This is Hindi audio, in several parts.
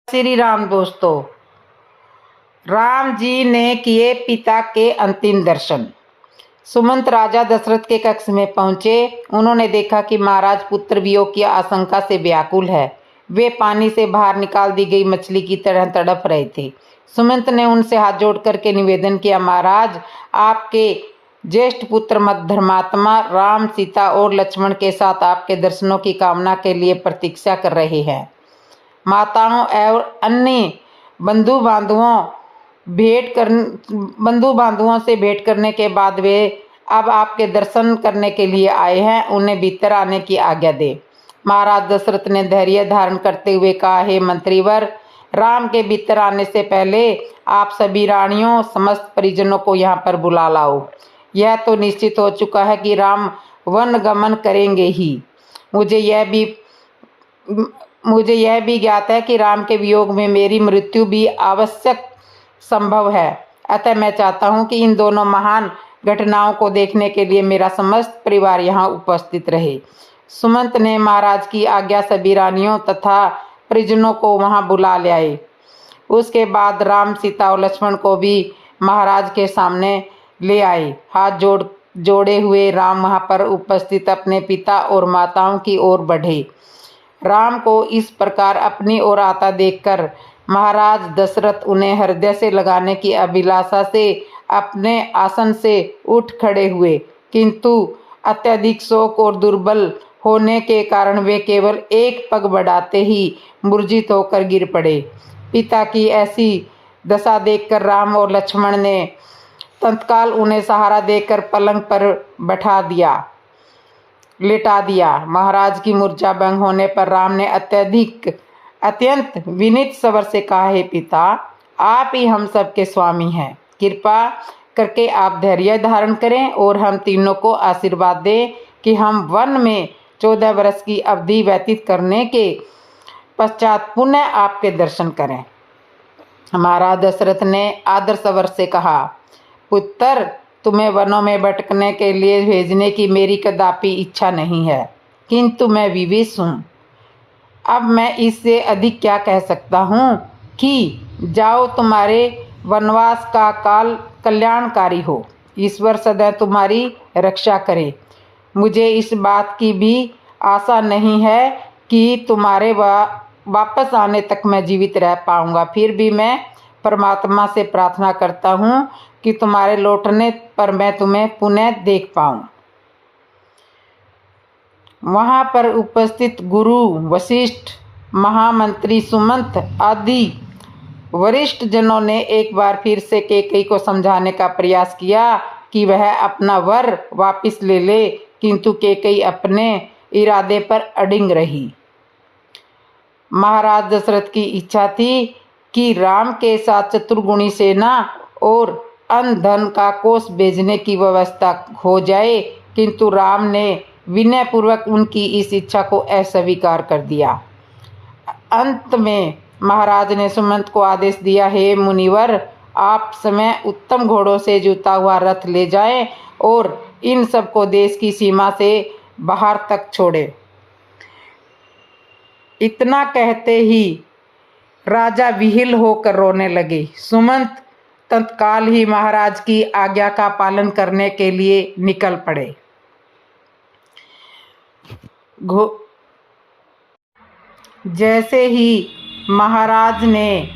श्री राम दोस्तों, राम जी ने किए पिता के अंतिम दर्शन। सुमंत राजा दशरथ के कक्ष में पहुंचे। उन्होंने देखा कि महाराज पुत्र वियोग की आशंका से व्याकुल है। वे पानी से बाहर निकाल दी गई मछली की तरह तड़प रहे थे। सुमंत ने उनसे हाथ जोड़ करके निवेदन किया, महाराज, आपके ज्येष्ठ पुत्र धर्मात्मा राम, सीता और लक्ष्मण के साथ आपके दर्शनों की कामना के लिए प्रतीक्षा कर रहे हैं। माताओं और अन्य बंधु बांधुओं से भेंट करने के बाद वे अब आपके दर्शन करने के लिए आए हैं। उन्हें भीतर आने की आज्ञा दे। महाराज दशरथ ने धैर्य धारण करते हुए कहा, हे मंत्रीवर, राम के भीतर आने से पहले आप सभी रानियों, समस्त परिजनों को यहाँ पर बुला लाओ। यह तो निश्चित हो चुका है कि राम वन गमन करेंगे ही। मुझे यह भी ज्ञात है कि राम के वियोग में मेरी मृत्यु भी आवश्यक संभव है। अतः मैं चाहता हूं कि इन दोनों महान घटनाओं को देखने के लिए मेरा समस्त परिवार यहाँ उपस्थित रहे। सुमंत ने महाराज की आज्ञा सभी रानियों तथा परिजनों को वहां बुला ले आए। उसके बाद राम, सीता और लक्ष्मण को भी महाराज के सामने ले आए। हाथ जोड़े हुए राम वहां पर उपस्थित अपने पिता और माताओं की ओर बढ़े। राम को इस प्रकार अपनी ओर आता देखकर महाराज दशरथ उन्हें हृदय से लगाने की अभिलाषा से अपने आसन से उठ खड़े हुए, किंतु अत्यधिक शोक और दुर्बल होने के कारण वे केवल एक पग बढ़ाते ही मूर्छित होकर गिर पड़े। पिता की ऐसी दशा देखकर राम और लक्ष्मण ने तत्काल उन्हें सहारा देकर पलंग पर लेटा दिया। महाराज की मूर्छा भंग होने पर राम ने अत्यंत विनीत स्वर से कहा, हे पिता, आप ही हम सबके स्वामी हैं। कृपा करके आप धैर्य धारण करें और हम तीनों को आशीर्वाद दें कि हम वन में 14 वर्ष की अवधि व्यतीत करने के पश्चात पुनः आपके दर्शन करें। महाराज दशरथ ने आदर स्वर से कहा, पुत्र, तुम्हें वनों में भटकने के लिए भेजने की मेरी कदापि इच्छा नहीं है, किंतु मैं विवश हूँ। अब मैं इससे अधिक क्या कह सकता हूँ कि जाओ, तुम्हारे वनवास का काल कल्याणकारी हो। ईश्वर सदैव तुम्हारी रक्षा करे। मुझे इस बात की भी आशा नहीं है कि तुम्हारे वापस आने तक मैं जीवित रह पाऊँगा। फिर भी मैं परमात्मा से प्रार्थना करता हूँ कि तुम्हारे लौटने पर मैं तुम्हें पुनः देख पाऊँ। वहाँ पर उपस्थित गुरु वशिष्ठ, महामंत्री सुमंत आदि वरिष्ठ जनों ने एक बार फिर से कैकेयी को समझाने का प्रयास किया कि वह अपना वर वापस ले ले, किंतु कैकेयी अपने इरादे पर अडिग रही। महाराज दशरथ की इच्छा थी कि राम के साथ चतुर्गुणी सेना और अन्न धन का कोष भेजने की व्यवस्था हो जाए, किंतु राम ने विनयपूर्वक उनकी इस इच्छा को अस्वीकार कर दिया। अंत में महाराज ने सुमंत को आदेश दिया, हे मुनिवर, आप समय उत्तम घोड़ों से जुता हुआ रथ ले जाएं और इन सबको देश की सीमा से बाहर तक छोड़े। इतना कहते ही राजा विहिल होकर रोने लगे। सुमंत तत्काल ही महाराज की आज्ञा का पालन करने के लिए निकल पड़े। जैसे ही महाराज ने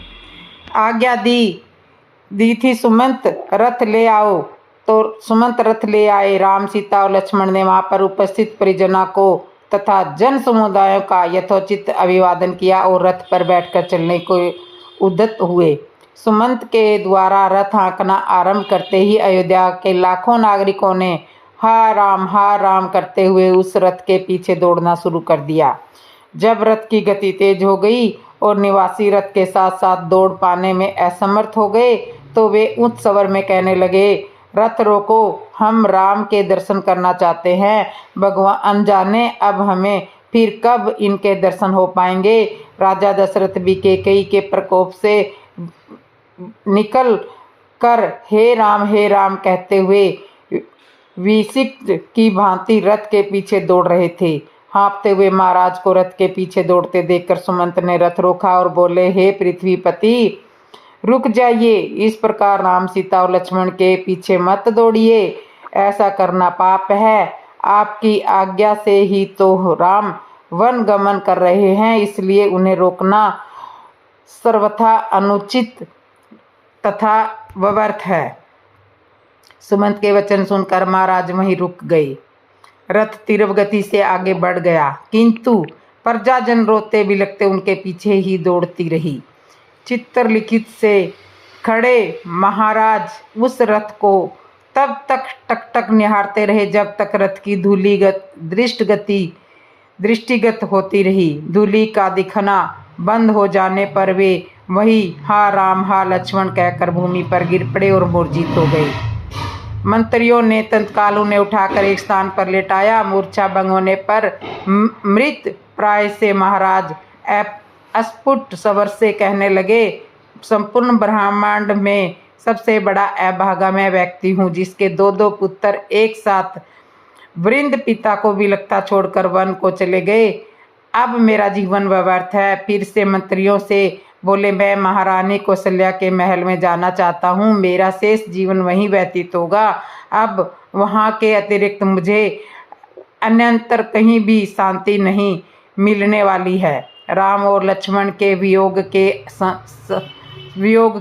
आज्ञा दी थी सुमंत रथ ले आओ, तो सुमंत रथ ले आए। राम, सीता और लक्ष्मण ने वहां पर उपस्थित परिजनों को तथा जन समुदायों का यथोचित अभिवादन किया और रथ पर बैठकर चलने को उद्यत हुए। सुमंत के द्वारा रथ हाँकना आरंभ करते ही अयोध्या के लाखों नागरिकों ने हा राम करते हुए उस रथ के पीछे दौड़ना शुरू कर दिया। जब रथ की गति तेज हो गई और निवासी रथ के साथ साथ दौड़ पाने में असमर्थ हो गए, तो वे उच्च स्वर में कहने लगे, रथ रोको, हम राम के दर्शन करना चाहते हैं। भगवान अनजाने अब हमें फिर कब इनके दर्शन हो पाएंगे। राजा दशरथ भी कैकेयी के प्रकोप से निकल कर हे राम कहते हुए विसिक्त की भांति रथ के पीछे दौड़ रहे थे। हाँफते हुए महाराज को रथ के पीछे दौड़ते देखकर सुमंत ने रथ रोका और बोले, हे पृथ्वीपति, रुक जाइए। इस प्रकार राम, सीता और लक्ष्मण के पीछे मत दौड़िए, ऐसा करना पाप है। आपकी आज्ञा से ही तो राम वन गमन कर रहे हैं, इसलिए उन्हें रोकना सर्वथा अनुचित तथा व्यर्थ है। सुमंत के वचन सुनकर महाराज वहीं रुक गए। रथ तीव्र गति से आगे बढ़ गया, किंतु प्रजाजन रोते बिलखते उनके पीछे ही दौड़ती रही। चित्रलिखित से खड़े महाराज उस रथ को तब तक टकटक निहारते रहे जब तक रथ की दृष्टिगत होती रही। धूलि का दिखना बंद हो जाने पर वे वही हा राम हा लक्ष्मण कहकर भूमि पर गिर पड़े और मूर्छित हो गए। मंत्रियों ने तत्काल उन्हें उठाकर एक स्थान पर लेटाया। मूर्छा भंग होने पर मृत प्राय से महाराज अस्फुट स्वर से कहने लगे, संपूर्ण ब्रह्मांड में सबसे बड़ा अभागा मैं व्यक्ति हूँ, जिसके दो पुत्र एक साथ वृंद पिता को विलखता छोड़कर वन को चले गए। अब मेरा जीवन व्यर्थ है। फिर से मंत्रियों से बोले, मैं महारानी कौशल्या के महल में जाना चाहता हूँ, मेरा शेष जीवन वहीं व्यतीत होगा। अब वहाँ के अतिरिक्त मुझे अन्यंतर कहीं भी शांति नहीं मिलने वाली है। राम और लक्ष्मण के वियोग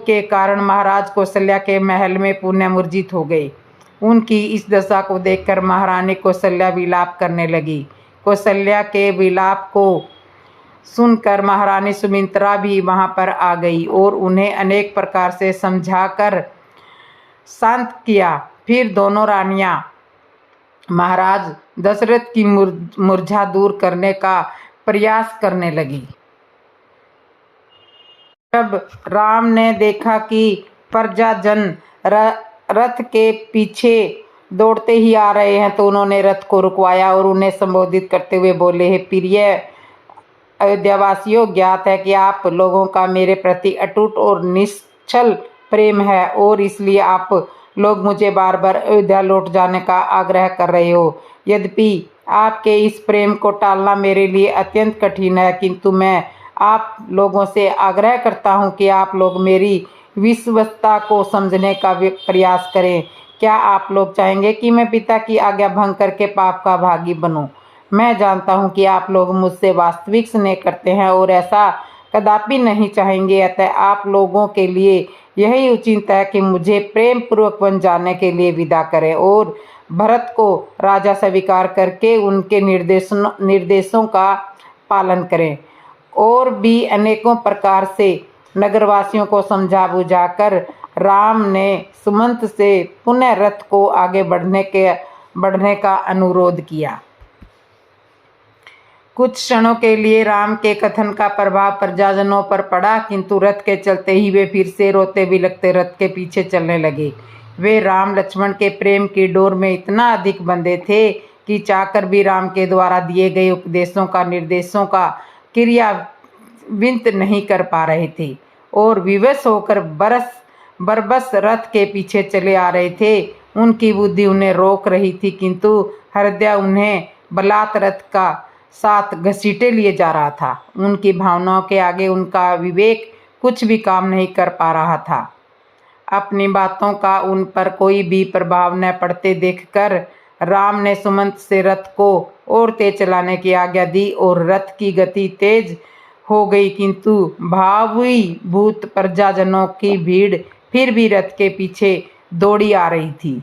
के कारण महाराज कौशल्या के महल में पुनः मूर्छित हो गए। उनकी इस दशा को देखकर महारानी कौशल्या विलाप करने लगी। कौशल्या के विलाप को सुनकर महारानी सुमित्रा भी वहां पर आ गई और उन्हें अनेक प्रकार से समझाकर शांत किया। फिर दोनों रानियां महाराज दशरथ की मूर्छा दूर करने का प्रयास करने लगी। जब राम ने देखा कि प्रजाजन रथ के पीछे दौड़ते ही आ रहे हैं तो उन्होंने रथ को रुकवाया और उन्हें संबोधित करते हुए बोले, हे प्रिय अयोध्यावासियों, ज्ञात है कि आप लोगों का मेरे प्रति अटूट और निश्चल प्रेम है और इसलिए आप लोग मुझे बार बार अयोध्या लौट जाने का आग्रह कर रहे हो। यद्यपि आपके इस प्रेम को टालना मेरे लिए अत्यंत कठिन है, किंतु मैं आप लोगों से आग्रह करता हूं कि आप लोग मेरी विश्वस्तता को समझने का प्रयास करें। क्या आप लोग चाहेंगे कि मैं पिता की आज्ञा भंग करके पाप का भागी बनूं? मैं जानता हूं कि आप लोग मुझसे वास्तविक स्नेह करते हैं और ऐसा कदापि नहीं चाहेंगे। अतः आप लोगों के लिए यही उचित है कि मुझे प्रेम पूर्वक वन जाने के लिए विदा करें और भरत को राजा स्वीकार करके उनके निर्देशों का पालन करें। और भी अनेकों प्रकार से नगरवासियों को समझा बुझाकर राम ने सुमंत से पुनः रथ को आगे बढ़ने का अनुरोध किया। कुछ क्षणों के लिए राम के कथन का प्रभाव प्रजाजनों पर पड़ा, किंतु रथ के चलते ही वे फिर से रोते बिलखते रथ के पीछे चलने लगे। वे राम लक्ष्मण के प्रेम की डोर में इतना अधिक बंधे थे कि चाहकर भी राम के द्वारा दिए गए निर्देशों का क्रियान्वित नहीं कर पा रहे थे और विवश होकर बरबस रथ के पीछे चले आ रहे थे। उनकी बुद्धि उन्हें रोक रही थी, किंतु हृदय उन्हें बलात् रथ का साथ घसीटे लिए जा रहा था। उनकी भावनाओं के आगे उनका विवेक कुछ भी काम नहीं कर पा रहा था। अपनी बातों का उन पर कोई भी प्रभाव न पड़ते देखकर राम ने सुमंत से रथ को और तेज चलाने की आज्ञा दी और रथ की गति तेज हो गई, किंतु भावुक प्रजाजनों की भीड़ फिर भी रथ के पीछे दौड़ी आ रही थी।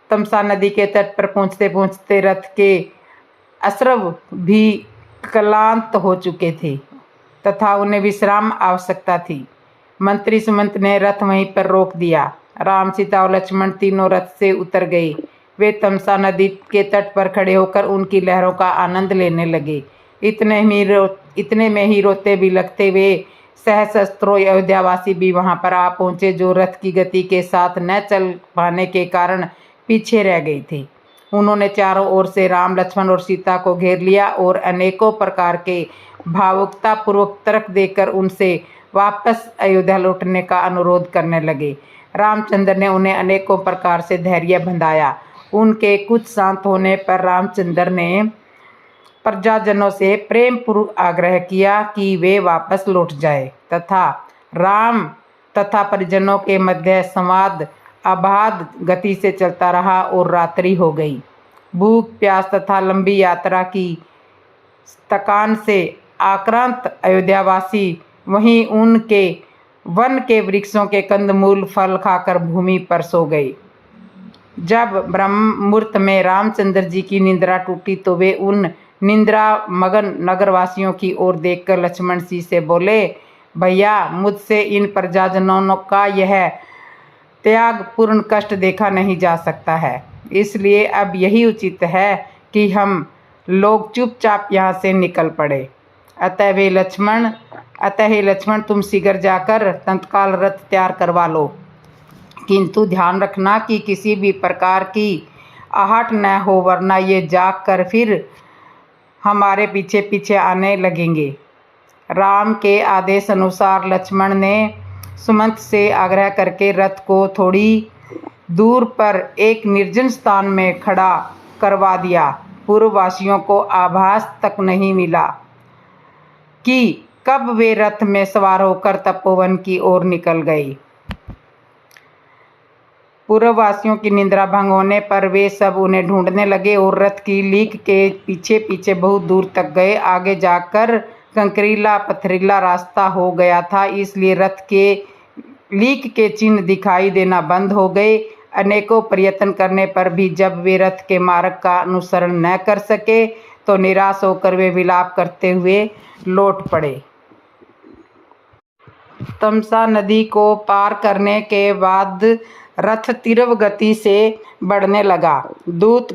तमसा नदी के तट पर पहुंचते पहुंचते रथ के अश्रव भी क्लांत हो चुके थे तथा उन्हें विश्राम आवश्यकता थी। मंत्री सुमंत ने रथ वहीं पर रोक दिया। राम, सीता और लक्ष्मण तीनों रथ से उतर गए। वे तमसा नदी के तट पर खड़े होकर उनकी लहरों का आनंद लेने लगे। इतने में ही रोते बिलखते वे सहस्त्रों अयोध्यावासी भी वहां पर आ पहुंचे, जो रथ की गति के साथ न चल पाने के कारण पीछे रह गए थे। उन्होंने चारों ओर से राम, लक्ष्मण और सीता को घेर लिया और अनेकों प्रकार के भावुकता पूर्वक तर्क देकर उनसे वापस अयोध्या लौटने का अनुरोध करने लगे। रामचंद्र ने उन्हें अनेकों प्रकार से धैर्य बंधाया। उनके कुछ शांत होने पर रामचंद्र ने प्रजाजनों से प्रेम पूर्वक आग्रह किया कि वे वापस लौट जाए तथा राम तथा परिजनों के मध्य संवाद अबाध गति से चलता रहा और रात्रि हो गई। भूख प्यास तथा लंबी यात्रा की थकान से आक्रांत अयोध्यावासी वहीं उनके वन के वृक्षों के कंदमूल फल खाकर भूमि पर सो गए। जब ब्रह्म मुहूर्त में रामचंद्र जी की निद्रा टूटी तो वे उन निद्रा मगन नगरवासियों की ओर देखकर लक्ष्मण जी से बोले, भैया, मुझसे इन प्रजाजनों का यह त्यागपूर्ण कष्ट देखा नहीं जा सकता है, इसलिए अब यही उचित है कि हम लोग चुपचाप यहाँ से निकल पड़े। अतः हे लक्ष्मण, तुम शीघ्र जाकर तत्काल रथ तैयार करवा लो, किंतु ध्यान रखना कि किसी भी प्रकार की आहट न हो, वरना ये जाग कर फिर हमारे पीछे पीछे आने लगेंगे। राम के आदेश अनुसार लक्ष्मण ने सुमंत से आग्रह करके रथ को थोड़ी दूर पर एक निर्जन स्थान में खड़ा करवा दिया। पूर्ववासियों को आभास तक नहीं मिला कि कब वे रथ में सवार होकर तपोवन की ओर निकल गए। पूर्ववासियों की निद्रा भंग होने पर वे सब उन्हें ढूंढने लगे और रथ की लीक के पीछे पीछे बहुत दूर तक गए। आगे जाकर कंकरीला पथरीला रास्ता हो गया था, इसलिए रथ के लीक के चिन्ह दिखाई देना बंद हो गए। अनेकों प्रयत्न करने पर भी जब वे रथ के मार्ग का अनुसरण न कर सके तो निराश होकर वे विलाप करते हुए लौट पड़े। तमसा नदी को पार करने के बाद रथ तीव्र गति से बढ़ने लगा। द्रुत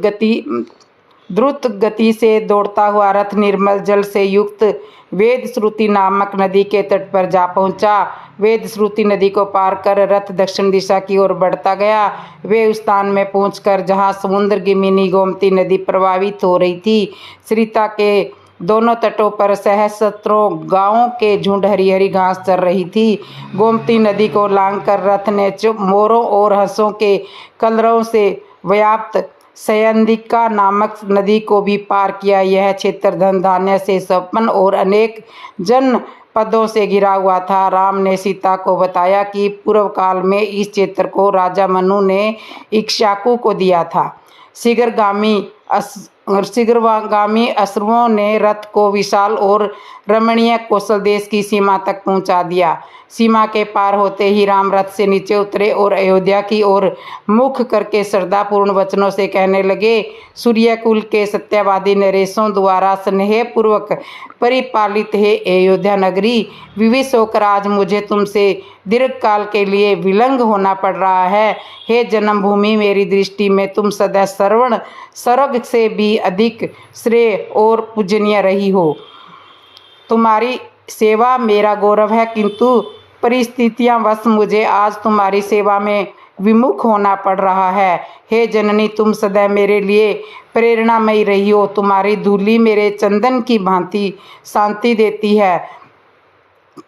गति से दौड़ता हुआ रथ निर्मल जल से युक्त वेदश्रुति नामक नदी के तट पर जा पहुंचा। वेदश्रुति नदी को पार कर रथ दक्षिण दिशा की ओर बढ़ता गया। वे उस स्थान में पहुंचकर जहां समुद्र गिमिनी गोमती नदी प्रवाहित हो रही थी, सरिता के दोनों तटों पर सहस्त्रों गांवों के झुंड हरी हरी घास चर रही थी। गोमती नदी को लांघकर रथ ने मोरों और हंसों के कलरवों से व्याप्त सयंदिका नामक नदी को भी पार किया। यह क्षेत्र धन धान्य से संपन्न और अनेक जनपदों से घिरा हुआ था। राम ने सीता को बताया कि पूर्व काल में इस क्षेत्र को राजा मनु ने इक्ष्वाकु को दिया था। शीघ्रगामी अश्रुओं ने रथ को विशाल और रमणीय कौशल देश की सीमा तक पहुंचा दिया। सीमा के पार होते ही राम रथ से नीचे उतरे और अयोध्या की ओर मुख करके श्रद्धापूर्ण वचनों से कहने लगे, सूर्यकुल के सत्यवादी नरेशों द्वारा स्नेहपूर्वक परिपालित है अयोध्या नगरी, विवश होकर आज मुझे तुमसे दीर्घ काल के लिए विलंग होना पड़ रहा है। हे जन्मभूमि, मेरी दृष्टि में तुम सदा श्रवण स्वर्ग से भी अधिक श्रेय और पूजनीय रही हो। तुम्हारी सेवा मेरा गौरव है, किंतु परिस्थितियां वश मुझे आज तुम्हारी सेवा में विमुख होना पड़ रहा है। हे जननी, तुम सदा मेरे लिए प्रेरणामयी रही हो। तुम्हारी धूली मेरे चंदन की भांति शांति देती है।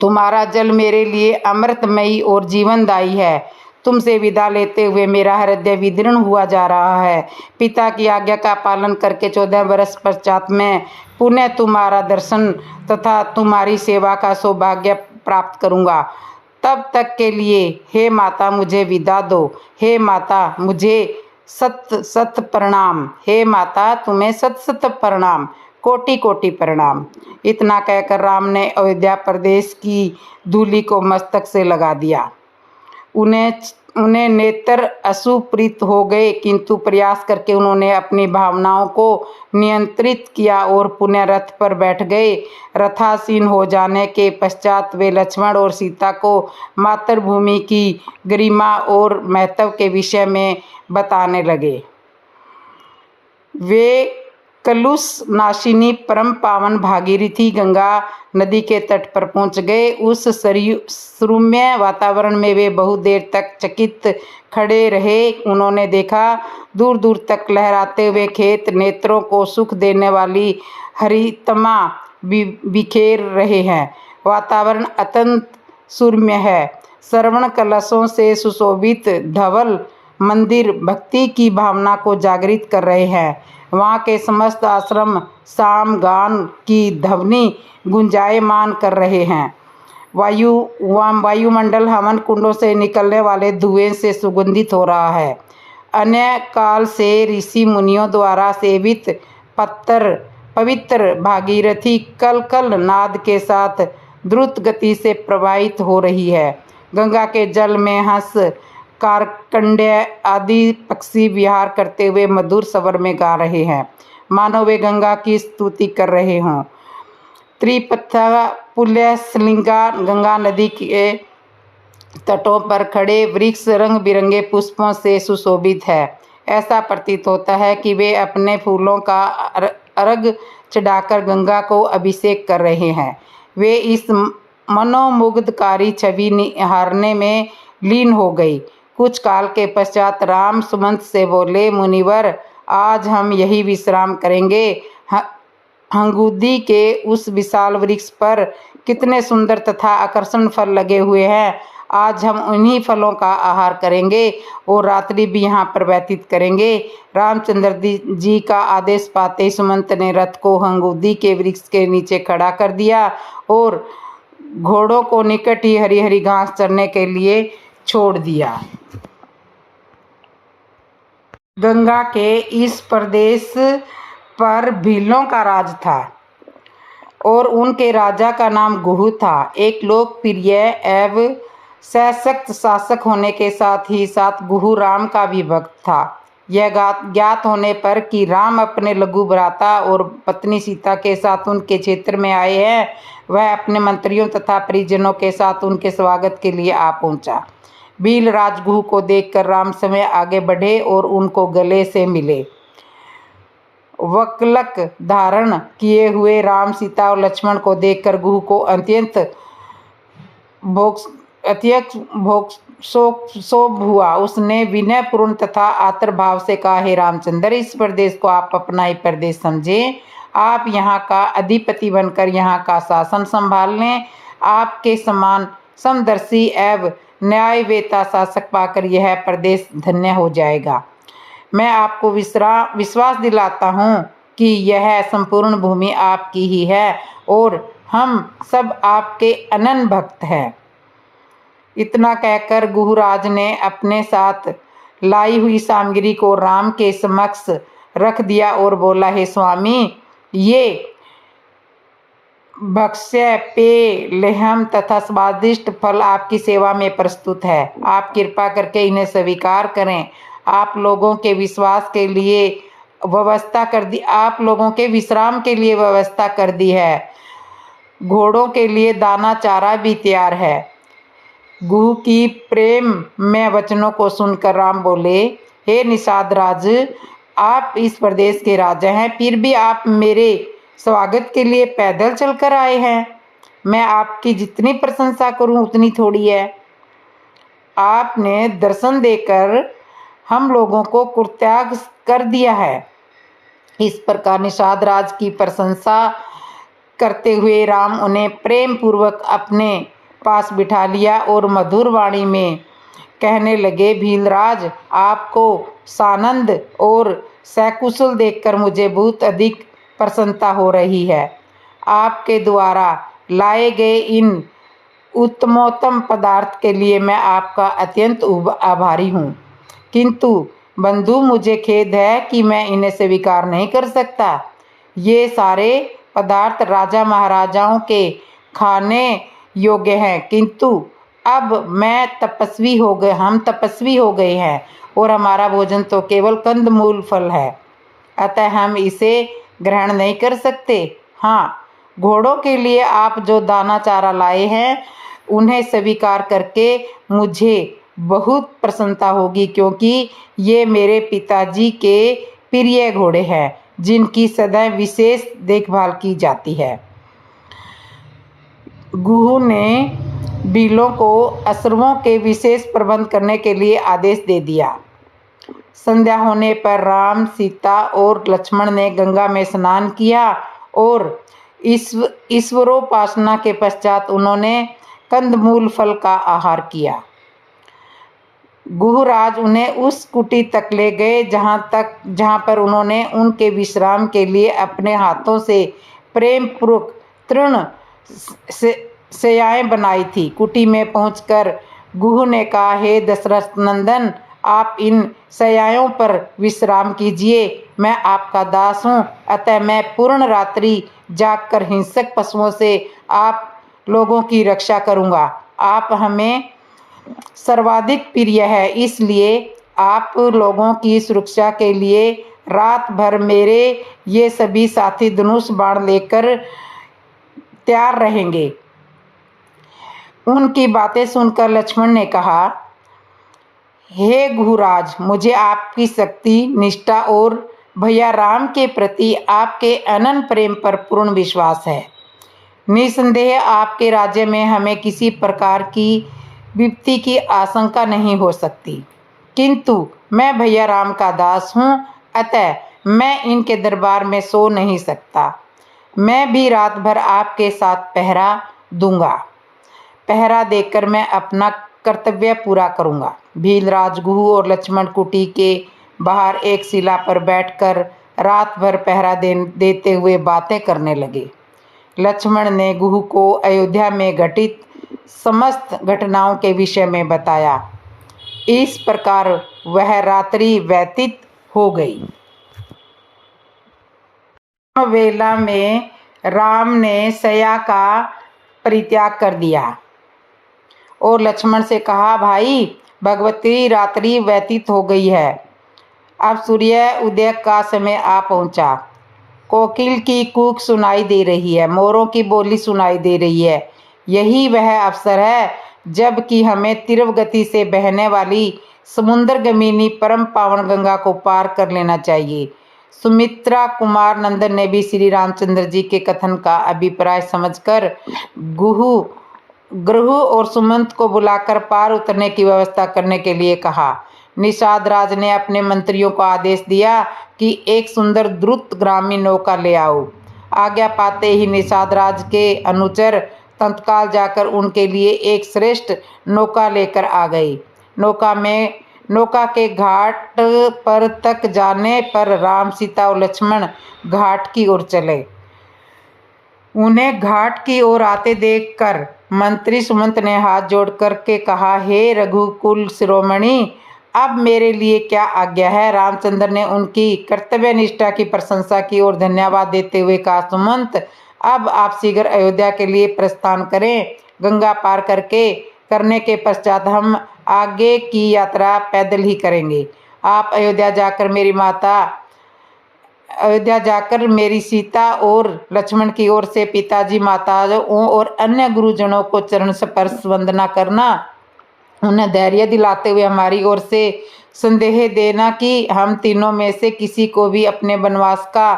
तुम्हारा जल मेरे लिए अमृतमयी और जीवनदायी है। तुमसे विदा लेते हुए मेरा हृदय विदीर्ण हुआ जा रहा है। पिता की आज्ञा का पालन करके 14 वर्ष पश्चात मैं पुनः तुम्हारा दर्शन तथा तुम्हारी सेवा का सौभाग्य प्राप्त करूंगा। तब तक के लिए हे माता मुझे विदा दो। हे माता, मुझे सत सत प्रणाम। हे माता, तुम्हें सत सत प्रणाम, कोटि कोटि प्रणाम। इतना कहकर राम ने अयोध्या प्रदेश की धूलि को मस्तक से लगा दिया। उन्हें नेत्र अशुप्रीत हो गए, किंतु प्रयास करके उन्होंने अपनी भावनाओं को नियंत्रित किया और पुनः रथ पर बैठ गए। रथासीन हो जाने के पश्चात वे लक्ष्मण और सीता को मातृभूमि की गरिमा और महत्व के विषय में बताने लगे। वे कलुष नाशिनी परम पावन भागीरथी गंगा नदी के तट पर पहुंच गए। उस सुरम्य वातावरण में वे बहुत देर तक चकित खड़े रहे। उन्होंने देखा दूर दूर तक लहराते हुए खेत नेत्रों को सुख देने वाली हरितमा बिखेर रहे हैं। वातावरण अत्यंत सुरम्य है। श्रवण कलशों से सुशोभित धवल मंदिर भक्ति की भावना को जागृत कर रहे हैं। वहाँ के समस्त आश्रम सामगान की ध्वनि गुंजायमान कर रहे हैं। वायुमंडल हवन कुंडों से निकलने वाले धुएं से सुगंधित हो रहा है। अन्य काल से ऋषि मुनियों द्वारा सेवित पवित्र भागीरथी कल कल नाद के साथ द्रुत गति से प्रवाहित हो रही है। गंगा के जल में हंस कारकंड्य आदि पक्षी विहार करते हुए मधुर स्वर में गा रहे हैं, मानो वे गंगा की स्तुति कर रहे हों। त्रिपथा पुल्यसलिंगा गंगा नदी के तटों पर खड़े वृक्ष रंग बिरंगे पुष्पों से सुशोभित है। ऐसा प्रतीत होता है कि वे अपने फूलों का अर्घ चढ़ाकर गंगा को अभिषेक कर रहे हैं। वे इस मनोमुग्धकारी छवि निहारने में लीन हो गई। कुछ काल के पश्चात राम सुमंत से बोले, मुनिवर, आज हम यही विश्राम करेंगे। हंगुदी के उस विशाल वृक्ष पर कितने सुंदर तथा आकर्षण फल लगे हुए हैं। आज हम उन्हीं फलों का आहार करेंगे और रात्रि भी यहाँ पर व्यतीत करेंगे। रामचंद्र जी का आदेश पाते सुमंत ने रथ को हंगुदी के वृक्ष के नीचे खड़ा कर दिया और घोड़ों को निकट ही हरी हरी घास चरने के लिए छोड़ दिया। गंगा के इस प्रदेश पर भीलों का राज था और उनके राजा का नाम गुहू था। एक लोकप्रिय एवं सशक्त शासक होने के साथ ही साथ गुहू राम का भी भक्त था। यह ज्ञात होने पर कि राम अपने लघु भ्राता और पत्नी सीता के साथ उनके क्षेत्र में आए हैं, वह अपने मंत्रियों तथा परिजनों के साथ उनके स्वागत के लिए आ पहुंचा। भील राजगुहू को देखकर राम समय आगे बढ़े और उनको गले से मिले। वक्लक धारण किए हुए राम, सीता और लक्ष्मण को देखकर गुहू को अत्यंत शोक हुआ। उसने विनयपूर्ण तथा आतर भाव से कहा, हे रामचंद्र, इस प्रदेश को आप अपना ही प्रदेश समझें। आप यहाँ का अधिपति बनकर यहाँ का शासन संभाल लें। आपके समान समदर्शी एवं न्यायवेता शासक पाकर यह प्रदेश धन्य हो जाएगा। मैं आपको विश्वास दिलाता हूँ कि यह संपूर्ण भूमि आपकी ही है और हम सब आपके अनन्य भक्त हैं। इतना कहकर गुहराज ने अपने साथ लाई हुई सामग्री को राम के समक्ष रख दिया और बोला, हे स्वामी, ये भक्ष्य, पेय, लेहम तथा स्वादिष्ट फल आपकी सेवा में प्रस्तुत है। आप कृपा करके इन्हें स्वीकार करें। आप लोगों के विश्वास के लिए व्यवस्था कर दी, आप लोगों के विश्राम के लिए व्यवस्था कर दी है। घोड़ों के लिए दाना चारा भी तैयार है। गुहू की प्रेम में वचनों को सुनकर राम बोले, हे निषाद राज, आप इस प्रदेश के राजा हैं, फिर भी आप मेरे स्वागत के लिए पैदल चलकर आए हैं। मैं आपकी जितनी प्रशंसा करूं उतनी थोड़ी है। आपने दर्शन देकर हम लोगों को कुत्याग कर दिया है। इस प्रकार निषाद राज की प्रशंसा करते हुए राम उन्हें प्रेम पूर्वक अपने पास बिठा लिया और मधुर वाणी में कहने लगे, भीलराज, आपको सानंद और सकुशल देखकर मुझे बहुत अधिक प्रसन्नता हो रही है। आपके द्वारा लाए गए इन उत्तमोत्तम पदार्थ के लिए मैं आपका अत्यंत आभारी हूँ, किंतु बंधु, मुझे खेद है कि मैं इन्हें स्वीकार नहीं कर सकता। ये सारे पदार्थ राजा महाराजाओं के खाने योग्य हैं, किंतु अब हम तपस्वी हो गए हैं और हमारा भोजन तो केवल कंदमूल फल है, अतः हम इसे ग्रहण नहीं कर सकते। हाँ, घोड़ों के लिए आप जो दाना चारा लाए हैं उन्हें स्वीकार करके मुझे बहुत प्रसन्नता होगी, क्योंकि ये मेरे पिताजी के प्रिय घोड़े हैं जिनकी सदैव विशेष देखभाल की जाती है। गुहू ने भीलों को अश्रुओं के विशेष प्रबंध करने के लिए आदेश दे दिया। संध्या होने पर राम, सीता और लक्ष्मण ने गंगा में स्नान किया और ईश्वरोपासना के पश्चात उन्होंने कंदमूल फल का आहार किया। गुहराज उन्हें उस कुटी तक ले गए जहाँ पर उन्होंने उनके विश्राम के लिए अपने हाथों से प्रेम पूर्वक तृण शैयाएं बनाई थी। कुटी में पहुंचकर गुह ने कहा, हे दशरथ नंदन, आप इन शैयाओं पर विश्राम कीजिए। मैं आपका दास हूँ, अतः मैं पूर्ण रात्रि जागकर हिंसक पशुओं से आप लोगों की रक्षा करूँगा। आप हमें सर्वाधिक प्रिय है, इसलिए आप लोगों की सुरक्षा के लिए रात भर मेरे ये सभी साथी धनुष बाण लेकर तैयार रहेंगे। उनकी बातें सुनकर लक्ष्मण ने कहा, हे गुहराज, मुझे आपकी शक्ति, निष्ठा और भैया राम के प्रति आपके अनन्य प्रेम पर पूर्ण विश्वास है। निसंदेह आपके राज्य में हमें किसी प्रकार की विपत्ति की आशंका नहीं हो सकती, किंतु मैं भैया राम का दास हूँ, अतः मैं इनके दरबार में सो नहीं सकता। मैं भी रात भर आपके साथ पहरा दूंगा। पहरा देकर मैं अपना कर्तव्य पूरा करूंगा। भील, राजगुह और लक्ष्मण कुटी के बाहर एक शिला पर बैठकर रात भर पहरा देते हुए बातें करने लगे। लक्ष्मण ने गुह को अयोध्या में घटित समस्त घटनाओं के विषय में बताया। इस प्रकार वह रात्रि व्यतीत हो गई। वेला में राम ने शैया का परित्याग कर दिया और लक्ष्मण से कहा, भाई, भगवती रात्रि व्यतीत हो गई है, अब सूर्य उदय का समय आ पहुंचा। कोकिल की कूक सुनाई दे रही है, मोरों की बोली सुनाई दे रही है। यही वह अवसर है जबकि हमें तीव्र गति से बहने वाली समुद्रगमिनी परम पावन गंगा को पार कर लेना चाहिए। सुमित्रा कुमार नंदन ने भी श्री रामचंद्र जी के कथन का अभिप्राय समझकर ग्रह और सुमंत को बुलाकर पार उतरने की व्यवस्था करने के लिए कहा। निषाद राज ने अपने मंत्रियों को आदेश दिया कि एक सुंदर द्रुतगामी नौका ले आओ। आज्ञा पाते ही निषाद राज के अनुचर तत्काल जाकर उनके लिए एक श्रेष्ठ नौका लेकर आ गई। नौका के घाट पर तक जाने पर राम, सीता और लक्ष्मण घाट की ओर चले। उन्हें घाट की ओर आते देखकर मंत्री सुमंत ने हाथ जोड़ करके कहा, हे रघुकुल शिरोमणि, अब मेरे लिए क्या आज्ञा है। रामचंद्र ने उनकी कर्तव्य निष्ठा की प्रशंसा की और धन्यवाद देते हुए कहा, सुमंत, अब आप शीघ्र अयोध्या के लिए प्रस्थान करें। गंगा पार करने के पश्चात हम आगे की यात्रा पैदल ही करेंगे। आप अयोध्या जाकर मेरी सीता और लक्ष्मण की ओर से पिताजी, माताओं और अन्य गुरुजनों को चरण स्पर्श वंदना करना। उन्हें धैर्य दिलाते हुए हमारी ओर से संदेह देना कि हम तीनों में से किसी को भी अपने वनवास का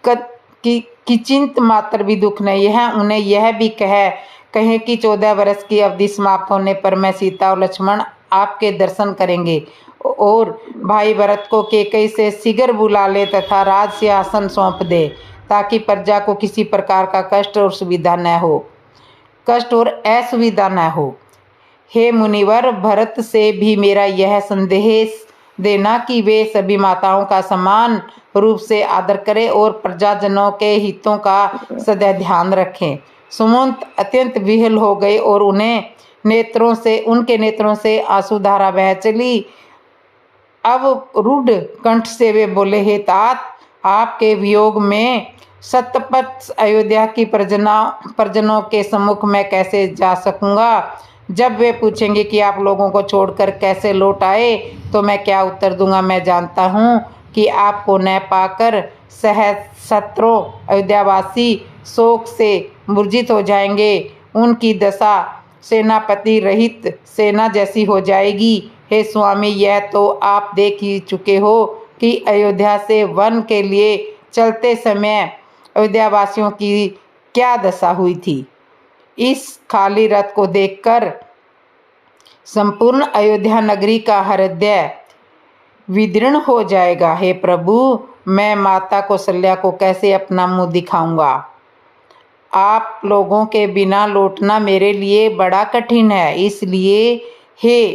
किंचित मात्र भी दुख नहीं है। उन्हें यह भी कहें कि 14 वर्ष की अवधि समाप्त होने पर मैं, सीता और लक्ष्मण आपके दर्शन करेंगे और भाई भरत को कैकेयी से शीघ्र बुला ले तथा राज सिंहासन सौंप दे, ताकि प्रजा को किसी प्रकार का कष्ट और असुविधा न हो। हे मुनिवर, भरत से भी मेरा यह संदेश देना कि वे सभी माताओं का समान रूप से आदर करें और प्रजाजनों के हितों का सदा ध्यान रखें। सुमंत अत्यंत विह्वल हो गए और उनके नेत्रों से आंसुधारा बह चली। अब रूढ़ कंठ से वे बोले, हे तात, आपके वियोग में सतपथ अयोध्या की परिजनों के सम्मुख मैं कैसे जा सकूंगा। जब वे पूछेंगे कि आप लोगों को छोड़कर कैसे लौट आए, तो मैं क्या उत्तर दूंगा। मैं जानता हूँ कि आपको न पाकर सहस्त्रों अयोध्यावासी शोक से मूर्छित हो जाएंगे। उनकी दशा सेनापति रहित सेना जैसी हो जाएगी। हे स्वामी, यह तो आप देख ही चुके हो कि अयोध्या से वन के लिए चलते समय अयोध्यावासियों की क्या दशा हुई थी। इस खाली रथ को देखकर संपूर्ण अयोध्या नगरी का हृदय विदीर्ण हो जाएगा। हे प्रभु, मैं माता कौशल्या को कैसे अपना मुंह दिखाऊंगा। आप लोगों के बिना लौटना मेरे लिए बड़ा कठिन है, इसलिए हे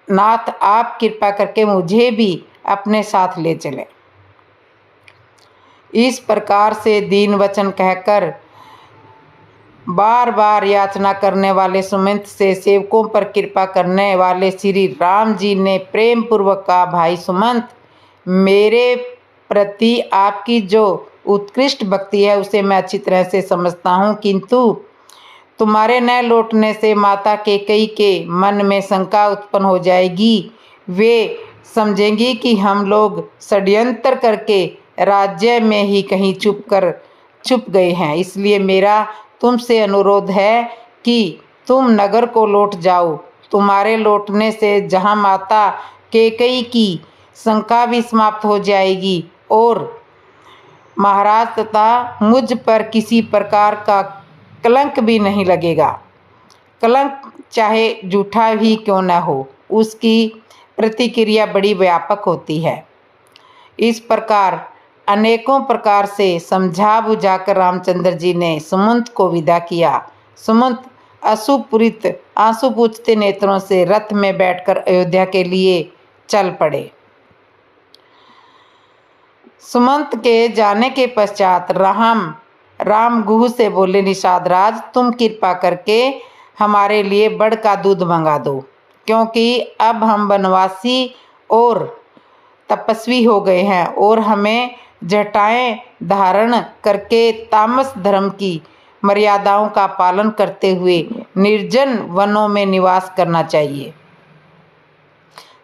नाथ आप कृपा करके मुझे भी अपने साथ ले चलें। इस प्रकार से दीन वचन कहकर बार बार याचना करने वाले सुमंत से सेवकों पर कृपा करने वाले श्री राम जी ने प्रेम पूर्वक कहा, भाई सुमंत, मेरे प्रति आपकी जो उत्कृष्ट भक्ति है उसे मैं अच्छी तरह से समझता हूँ, किंतु तुम्हारे न लौटने से माता कैकेयी के मन में शंका उत्पन्न हो जाएगी। वे समझेंगी कि हम लोग षड्यंत्र करके राज्य में ही कहीं छुप गए हैं। इसलिए मेरा तुमसे अनुरोध है कि तुम नगर को लौट जाओ। तुम्हारे लौटने से जहाँ माता कैकेयी की शंका भी समाप्त हो जाएगी और महाराज तथा मुझ पर किसी प्रकार का कलंक भी नहीं लगेगा। कलंक चाहे झूठा ही क्यों न हो, उसकी प्रतिक्रिया बड़ी व्यापक होती है। इस प्रकार अनेकों प्रकार से समझा बुझाकर रामचंद्र जी ने सुमंत को विदा किया। सुमंत अश्रुपूरित आंसू पूछते नेत्रों से रथ में बैठकर अयोध्या के लिए चल पड़े। सुमंत के जाने के पश्चात राम गुह से बोले, निषाद राज, तुम कृपा करके हमारे लिए बड़ का दूध मंगा दो, क्योंकि अब हम वनवासी और तपस्वी हो गए हैं और हमें जटाएं धारण करके तामस धर्म की मर्यादाओं का पालन करते हुए निर्जन वनों में निवास करना चाहिए।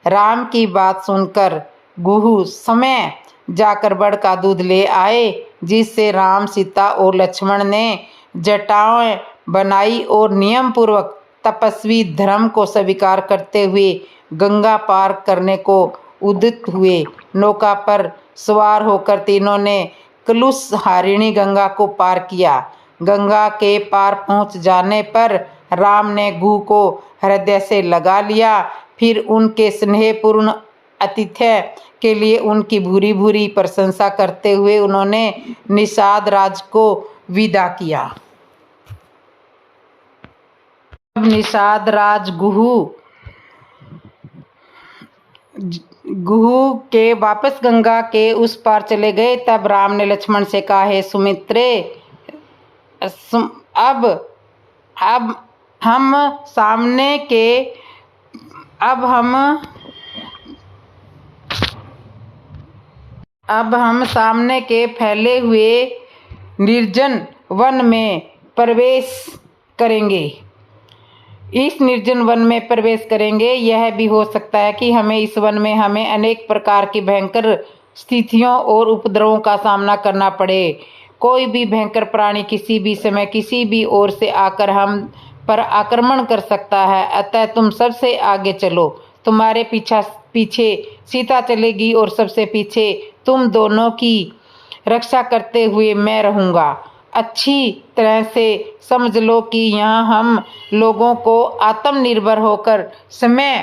राम की बात सुनकर गुहू समय जाकर बड़ का दूध ले आए, जिससे राम, सीता और लक्ष्मण ने जटाएं बनाई और नियम पूर्वक तपस्वी धर्म को स्वीकार करते हुए गंगा पार करने को उद्यत हुए। नौका पर सवार होकर तीनों ने कलुष हारिणी गंगा को पार किया। गंगा के पार पहुंच जाने पर राम ने गुह को हृदय से लगा लिया। फिर उनके स्नेहपूर्ण आतिथ्य के लिए उनकी भूरी भूरी प्रशंसा करते हुए उन्होंने निषाद राज को विदा किया। जब निषाद राज गुहू के वापस गंगा के उस पार चले गए, तब राम ने लक्ष्मण से कहा, हे सुमित्रे, अब हम सामने के फैले हुए निर्जन वन में प्रवेश करेंगे। इस निर्जन वन में प्रवेश करेंगे। यह भी हो सकता है कि हमें इस वन में अनेक प्रकार की भयंकर स्थितियों और उपद्रवों का सामना करना पड़े। कोई भी भयंकर प्राणी किसी भी समय किसी भी ओर से आकर हम पर आक्रमण कर सकता है। अतः तुम सबसे आगे चलो, तुम्हारे पीछे सीता चलेगी और सबसे पीछे तुम दोनों की रक्षा करते हुए मैं रहूँगा। अच्छी तरह से समझ लो कि यहाँ हम लोगों को आत्मनिर्भर होकर समय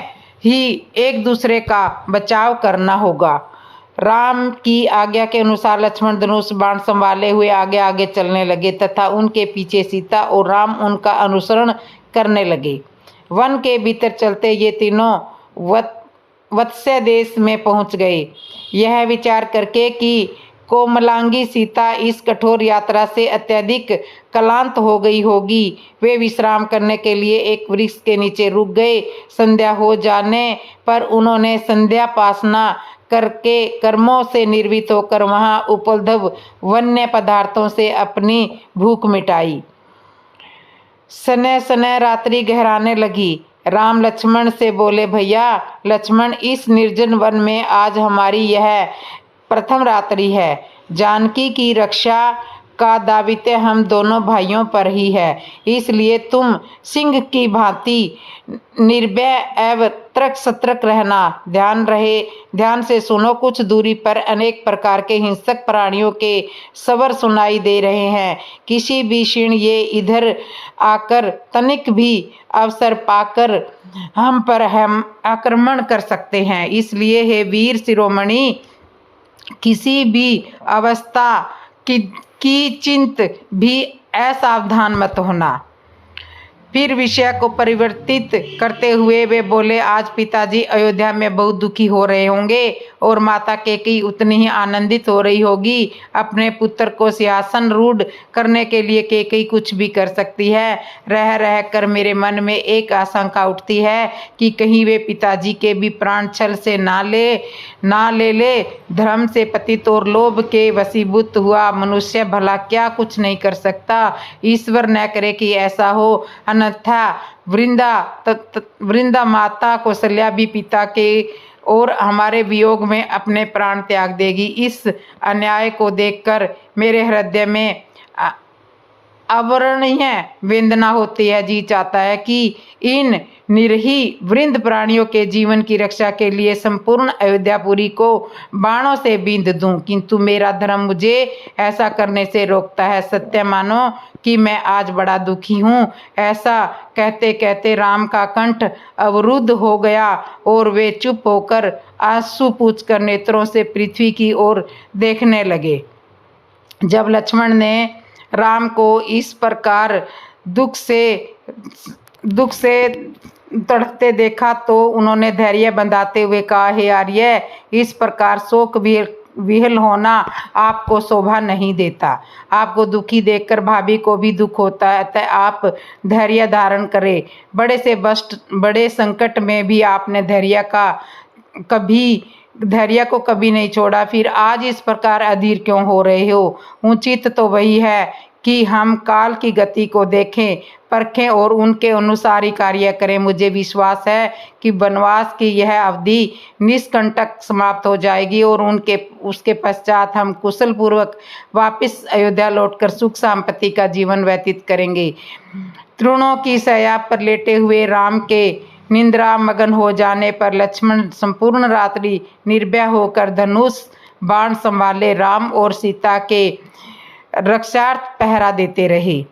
ही एक दूसरे का बचाव करना होगा। राम की आज्ञा के अनुसार लक्ष्मण धनुष बाण संभाले हुए आगे आगे चलने लगे तथा उनके पीछे सीता और राम उनका अनुसरण करने लगे। वन के भीतर चलते ये तीनों वत्स्य देश में पहुंच गए। यह विचार करके कि कोमलांगी सीता इस कठोर यात्रा से अत्यधिक क्लांत हो गई होगी, वे विश्राम करने के लिए एक वृक्ष के नीचे रुक गए। संध्या हो जाने पर उन्होंने संध्यापासना करके कर्मों से निर्वित होकर वहां उपलब्ध वन्य पदार्थों से अपनी भूख मिटाई। सने सने रात्रि गहराने लगी। राम लक्ष्मण से बोले, भैया लक्ष्मण, इस निर्जन वन में आज हमारी यह प्रथम रात्रि है। जानकी की रक्षा का दायित्व हम दोनों भाइयों पर ही है, इसलिए तुम सिंह की भांति निर्भय एवं तर्क सतर्क रहना। ध्यान से सुनो। कुछ दूरी पर अनेक प्रकार के हिंसक प्राणियों के स्वर सुनाई दे रहे हैं। किसी भी क्षण ये इधर आकर तनिक भी अवसर पाकर हम पर आक्रमण कर सकते हैं। इसलिए हे वीर शिरोमणि, किसी भी अवस्था की चिंत भी असावधान मत होना। फिर विषय को परिवर्तित करते हुए वे बोले, आज पिताजी अयोध्या में बहुत दुखी हो रहे होंगे और माता कैकेयी उतनी ही आनंदित हो रही होगी। अपने पुत्र को सिंहासन रूढ़ करने के लिए कैकेयी कुछ भी कर सकती है। रह रह कर मेरे मन में एक आशंका उठती है कि कहीं वे पिताजी के भी प्राण छल से ना ले। धर्म से पतित और लोभ के वशीभूत हुआ मनुष्य भला क्या कुछ नहीं कर सकता। ईश्वर न करे कि ऐसा हो, अन्यथा वृंदा माता कौशल्या भी पिता के और हमारे वियोग में अपने प्राण त्याग देगी। इस अन्याय को देखकर मेरे हृदय में अवर्णनीय वेदना होती है। जी चाहता है कि इन निरीह वृंद प्राणियों के जीवन की रक्षा के लिए संपूर्ण अयोध्यापुरी को बाणों से बींध दूं, किंतु मेरा धर्म मुझे ऐसा करने से रोकता है। सत्य मानो कि मैं आज बड़ा दुखी हूँ। ऐसा कहते कहते राम का कंठ अवरुद्ध हो गया और वे चुप होकर आंसू पूछकर नेत्रों से पृथ्वी की ओर देखने लगे। जब लक्ष्मण ने राम को इस प्रकार दुख से तड़पते देखा तो उन्होंने धैर्य बंधाते हुए कहा, हे आर्य, इस प्रकार शोक विहल होना आपको शोभा नहीं देता। आपको दुखी देखकर भाभी को भी दुख होता है, अतः आप धैर्य धारण करें। बड़े संकट में भी आपने धैर्य को कभी नहीं छोड़ा, फिर आज इस प्रकार अधीर क्यों हो रहे हो? उचित तो वही है कि हम काल की गति को देखें, परखें और उनके अनुसार ही कार्य करें। मुझे विश्वास है कि वनवास की यह अवधि निष्कंटक समाप्त हो जाएगी और उसके पश्चात हम कुशल पूर्वक वापस अयोध्या लौटकर सुख संपत्ति का जीवन व्यतीत करेंगे। तृणों की शैया पर लेटे हुए राम के निंद्रा मगन हो जाने पर लक्ष्मण संपूर्ण रात्रि निर्भय होकर धनुष बाण संभाले राम और सीता के रक्षार्थ पहरा देते रहे।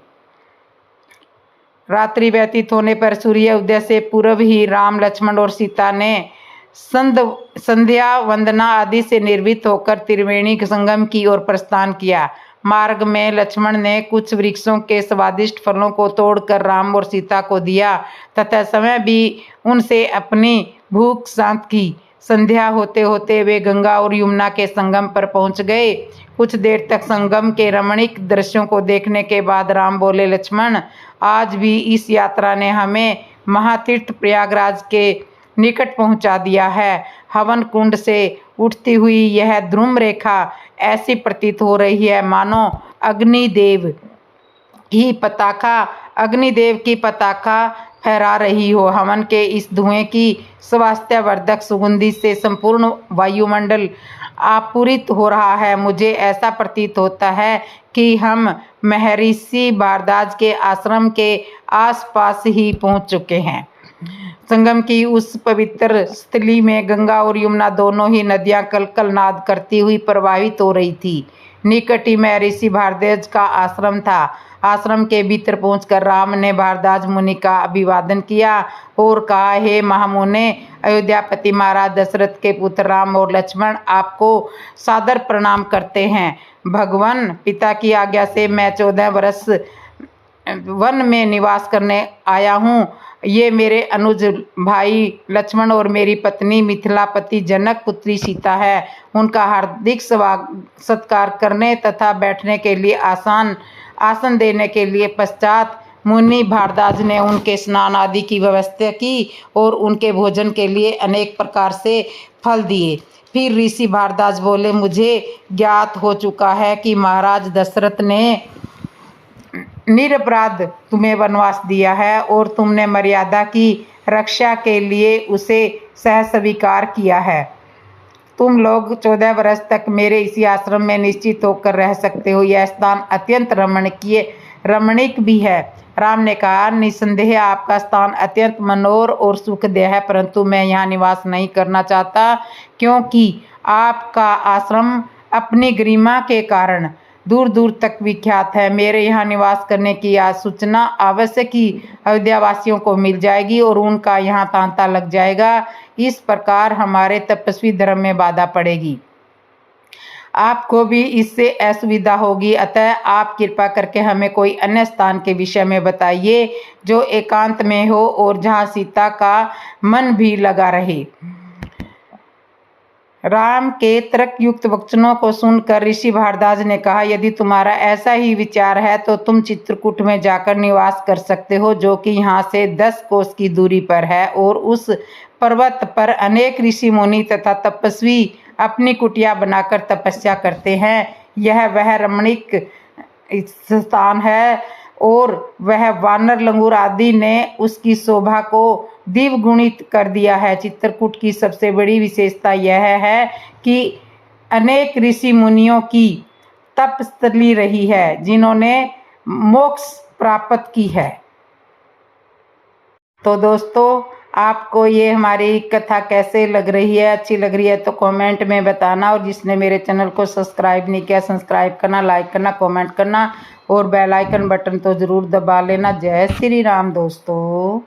रात्रि व्यतीत होने पर सूर्य उदय से पूर्व ही राम, लक्ष्मण और सीता ने संध्या वंदना आदि से निर्वृत्त होकर त्रिवेणी संगम की ओर प्रस्थान किया। मार्ग में लक्ष्मण ने कुछ वृक्षों के स्वादिष्ट फलों को तोड़कर राम और सीता को दिया तथा समय भी उनसे अपनी भूख शांत की। संध्या होते होते वे गंगा और यमुना के संगम पर पहुंच गए। कुछ देर तक संगम के रमणीक दृश्यों को देखने के बाद राम बोले, लक्ष्मण, आज भी इस यात्रा ने हमें महातीर्थ प्रयागराज के निकट पहुंचा दिया है। हवन कुंड से उठती हुई यह ध्रुम रेखा ऐसी प्रतीत हो रही है मानो अग्निदेव की पताका फहरा रही हो। हवन के इस धुएं की स्वास्थ्यवर्धक सुगंधि से संपूर्ण वायुमंडल आपूरित हो रहा है। मुझे ऐसा प्रतीत होता है कि हम महर्षि भारद्वाज के आश्रम के आसपास ही पहुंच चुके हैं। संगम की उस पवित्र स्थली में गंगा और यमुना दोनों ही नदियां कलकल नाद करती हुई प्रवाहित हो रही थी। निकट ही महर्षि भारद्वाज का आश्रम था। आश्रम के भीतर पहुंचकर राम ने भारद्वाज मुनि का अभिवादन किया और कहा, हे महामुने, अयोध्यापति महाराज दशरथ के पुत्र राम और लक्ष्मण आपको सादर प्रणाम करते हैं। भगवान पिता की आज्ञा से मैं 14 वर्ष वन में निवास करने आया हूँ। ये मेरे अनुज भाई लक्ष्मण और मेरी पत्नी मिथिलापति जनक पुत्री सीता है। उनका हार्दिक सत्कार करने तथा बैठने के लिए आसन देने के लिए पश्चात मुनि भारद्वाज ने उनके स्नान आदि की व्यवस्था की और उनके भोजन के लिए अनेक प्रकार से फल दिए। फिर ऋषि भारद्वाज बोले, मुझे ज्ञात हो चुका है कि महाराज दशरथ ने निरपराध तुम्हें वनवास दिया है और तुमने मर्यादा की रक्षा के लिए उसे सहस्वीकार किया है। तुम लोग 14 वर्ष तक मेरे इसी आश्रम में निश्चित होकर रह सकते हो। यह स्थान अत्यंत रमणीक भी है। राम ने कहा, निसंदेह आपका स्थान अत्यंत मनोहर और सुखदेह है, परंतु मैं यहाँ निवास नहीं करना चाहता, क्योंकि आपका आश्रम अपनी गरिमा के कारण दूर दूर तक विख्यात है। मेरे यहाँ निवास करने की सूचना आवश्यक ही अयोध्यावासियों को मिल जाएगी और उनका यहाँ तांता लग जाएगा। इस प्रकार हमारे तपस्वी धर्म में बाधा पड़ेगी। आपको भी इससे असुविधा होगी, अतः आप कृपा करके हमें कोई अन्य स्थान के विषय में बताइए जो एकांत में हो और जहाँ सीता का मन भी लगा रहे। राम के तर्क युक्त वचनों को सुनकर ऋषि भारद्वाज ने कहा, यदि तुम्हारा ऐसा ही विचार है तो तुम चित्रकूट में जाकर निवास कर सकते हो, जो कि यहाँ से 10 कोस की दूरी पर है, और उस पर्वत पर अनेक ऋषि मुनि तथा तपस्वी अपनी कुटिया बनाकर तपस्या करते हैं। यह वह रमणीक स्थान है और वह वानर लंगूर आदि ने उसकी शोभा को द्विगुणित कर दिया है। चित्रकूट की सबसे बड़ी विशेषता यह है कि अनेक ऋषि मुनियों की तपस्थली रही है, जिन्होंने मोक्ष प्राप्त की है। तो दोस्तों, आपको ये हमारी कथा कैसे लग रही है? अच्छी लग रही है तो कमेंट में बताना, और जिसने मेरे चैनल को सब्सक्राइब नहीं किया, सब्सक्राइब करना, लाइक करना, कमेंट करना और बेल आइकन बटन तो ज़रूर दबा लेना। जय श्री राम दोस्तों।